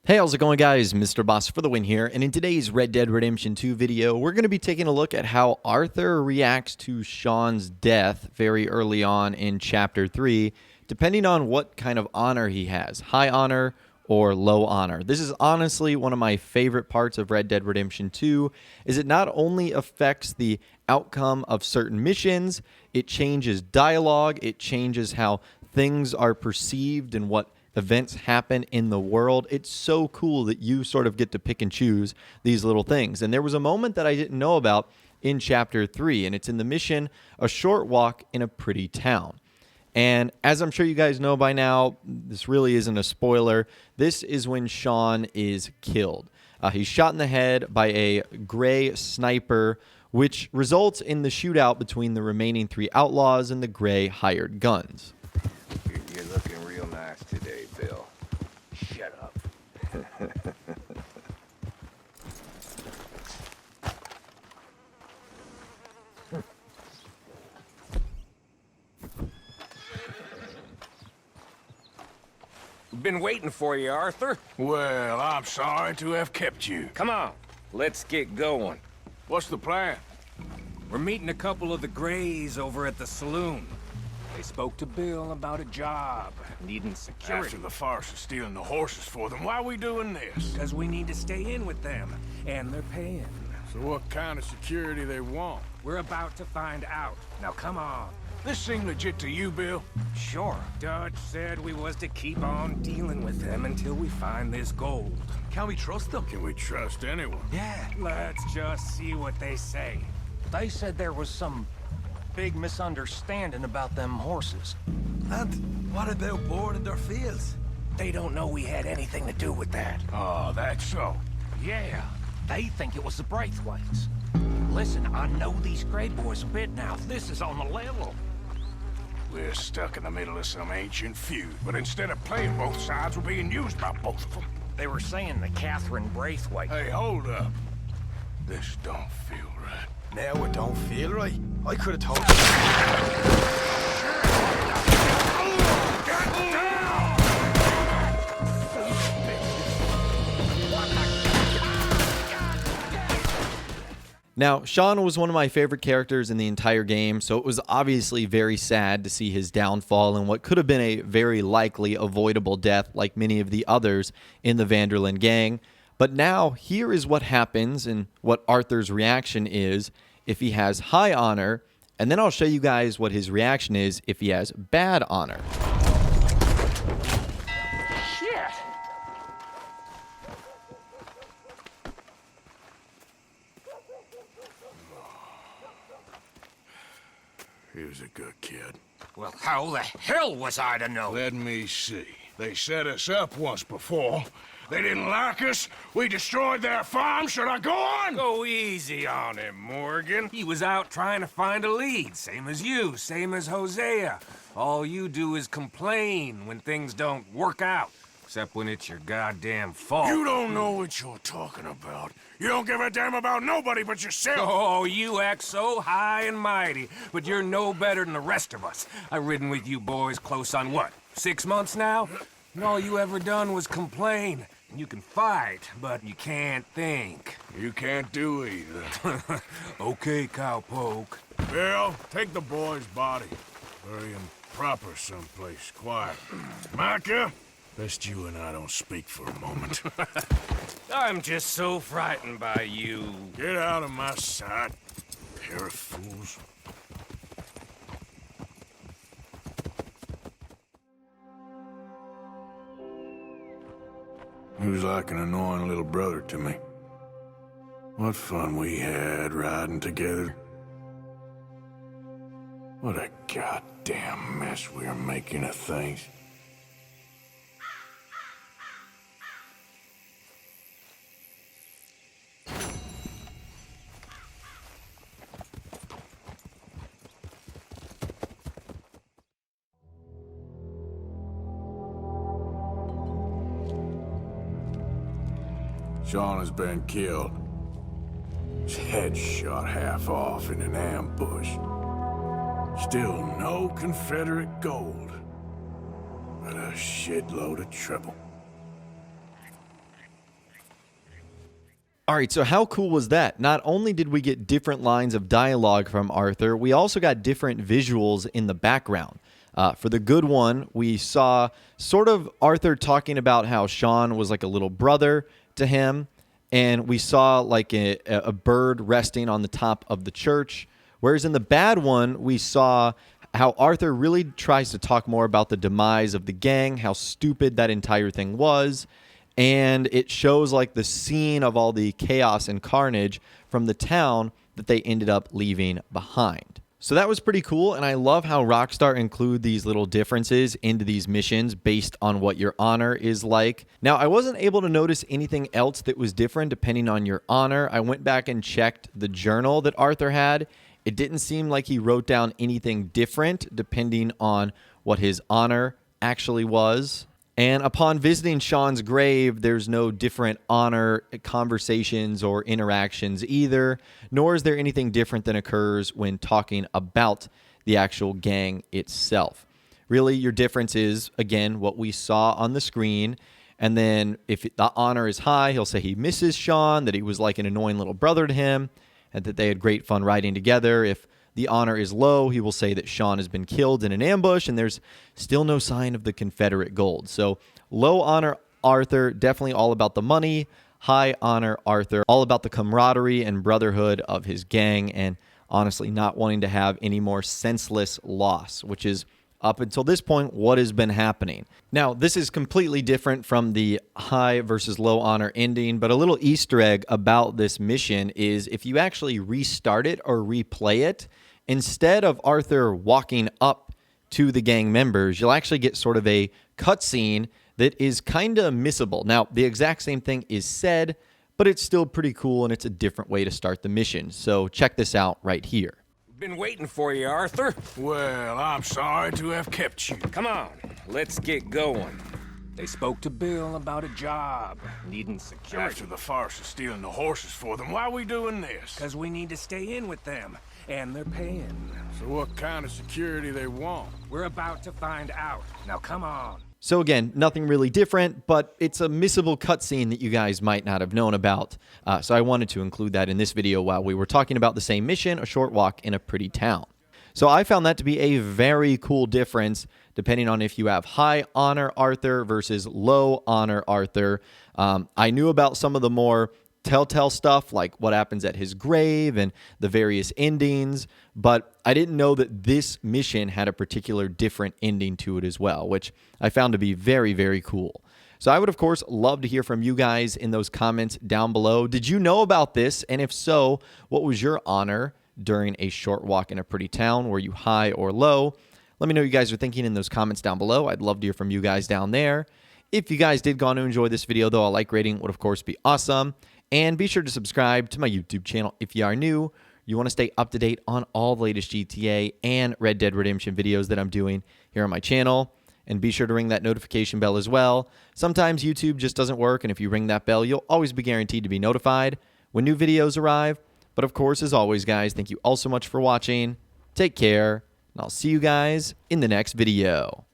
Hey, how's it going, guys? Mr. Boss for the win here, and in today's Red Dead Redemption 2 video, we're going to be taking a look at how Arthur reacts to Sean's death very early on in Chapter 3, depending on what kind of honor he has, high honor or low honor. This is honestly one of my favorite parts of Red Dead Redemption 2, is it not only affects the outcome of certain missions, it changes dialogue, it changes how things are perceived and what events happen in the world. It's so cool that you sort of get to pick and choose these little things. And there was a moment that I didn't know about in Chapter 3, and it's in the mission, A Short Walk in a Pretty Town. And as I'm sure you guys know by now, this really isn't a spoiler. This is when Sean is killed. He's shot in the head by a gray sniper, which results in the shootout between the remaining three outlaws and the gray hired guns. You're looking real nice today, Bill. Shut up. We've been waiting for you, Arthur. Well, I'm sorry to have kept you. Come on, let's get going. What's the plan? We're meeting a couple of the Grays over at the saloon. They spoke to Bill about a job, needing security. After the farce of stealing the horses for them, why are we doing this? Because we need to stay in with them, and they're paying. So what kind of security they want? We're about to find out. Now come on. This seem legit to you, Bill? Sure. Dutch said we was to keep on dealing with them until we find this gold. Can we trust them? Can we trust anyone? Yeah. Let's just see what they say. They said there was some big misunderstanding about them horses. And what about boarding their fields? They don't know we had anything to do with that. Oh, that's so. Yeah, they think it was the Braithwaites. Listen, I know these Grey boys a bit now. This is on the level. We're stuck in the middle of some ancient feud, but instead of playing both sides, we're being used by both of them. They were saying that Catherine Braithwaite... Hey, hold up. This don't feel right. Now it don't feel right. I could have told you. Now, Sean was one of my favorite characters in the entire game, so it was obviously very sad to see his downfall and what could have been a very likely avoidable death like many of the others in the Van der Linde gang. But now, here is what happens and what Arthur's reaction is if he has high honor, and then I'll show you guys what his reaction is if he has bad honor. Shit! He was a good kid. Well, how the hell was I to know? Let me see. They set us up once before. They didn't like us. We destroyed their farm. Should I go on? Go easy on him, Morgan. He was out trying to find a lead, same as you, same as Hosea. All you do is complain when things don't work out, except when it's your goddamn fault. You don't know what you're talking about. You don't give a damn about nobody but yourself. Oh, you act so high and mighty, but you're no better than the rest of us. I've ridden with you boys close on what, 6 months now? And all you ever done was complain. You can fight, but you can't think. You can't do either. Okay, cowpoke. Bill, take the boy's body. Bury him proper someplace quiet. Micah, best you and I don't speak for a moment. I'm just so frightened by you. Get out of my sight, pair of fools. He was like an annoying little brother to me. What fun we had riding together. What a goddamn mess we are making of things. Sean has been killed. His head shot half off in an ambush. Still no Confederate gold, but a shitload of trouble. All right, so how cool was that? Not only did we get different lines of dialogue from Arthur, we also got different visuals in the background. For the good one, we saw sort of Arthur talking about how Sean was like a little brother to him, and we saw like a bird resting on the top of the church. Whereas in the bad one, we saw how Arthur really tries to talk more about the demise of the gang, how stupid that entire thing was. And it shows like the scene of all the chaos and carnage from the town that they ended up leaving behind. So that was pretty cool, and I love how Rockstar include these little differences into these missions based on what your honor is like. Now, I wasn't able to notice anything else that was different depending on your honor. I went back and checked the journal that Arthur had. It didn't seem like he wrote down anything different depending on what his honor actually was. And upon visiting Sean's grave, there's no different honor conversations or interactions either, nor is there anything different than occurs when talking about the actual gang itself. Really, your difference is, again, what we saw on the screen. And then if the honor is high, he'll say he misses Sean, that he was like an annoying little brother to him, and that they had great fun riding together. If the honor is low, he will say that Sean has been killed in an ambush and there's still no sign of the Confederate gold. So low honor Arthur, definitely all about the money. High honor Arthur, all about the camaraderie and brotherhood of his gang, and honestly not wanting to have any more senseless loss, which is up until this point what has been happening. Now, this is completely different from the high versus low honor ending, but a little Easter egg about this mission is if you actually restart it or replay it, instead of Arthur walking up to the gang members, you'll actually get sort of a cutscene that is kind of missable. Now, the exact same thing is said, but it's still pretty cool, and it's a different way to start the mission. So check this out right here. Been waiting for you, Arthur. Well, I'm sorry to have kept you. Come on, let's get going. They spoke to Bill about a job, needing security. After the farce of stealing the horses for them, why are we doing this? Because we need to stay in with them, and they're paying. So what kind of security they want? We're about to find out. Now come on. So again, nothing really different, but it's a missable cutscene that you guys might not have known about. So I wanted to include that in this video while we were talking about the same mission, A Short Walk in a Pretty Town. So I found that to be a very cool difference depending on if you have high honor Arthur versus low honor Arthur. I knew about some of the more telltale stuff like what happens at his grave and the various endings, but I didn't know that this mission had a particular different ending to it as well, which I found to be very, very cool. So I would, of course, love to hear from you guys in those comments down below. Did you know about this? And if so, what was your honor during A Short Walk in a Pretty Town? Were you high or low? Let me know what you guys are thinking in those comments down below. I'd love to hear from you guys down there. If you guys did go on to enjoy this video, though, a like rating would, of course, be awesome. And be sure to subscribe to my YouTube channel if you are new. You want to stay up to date on all the latest GTA and Red Dead Redemption videos that I'm doing here on my channel. And be sure to ring that notification bell as well. Sometimes YouTube just doesn't work, and if you ring that bell, you'll always be guaranteed to be notified when new videos arrive. But of course, as always, guys, thank you all so much for watching. Take care, and I'll see you guys in the next video.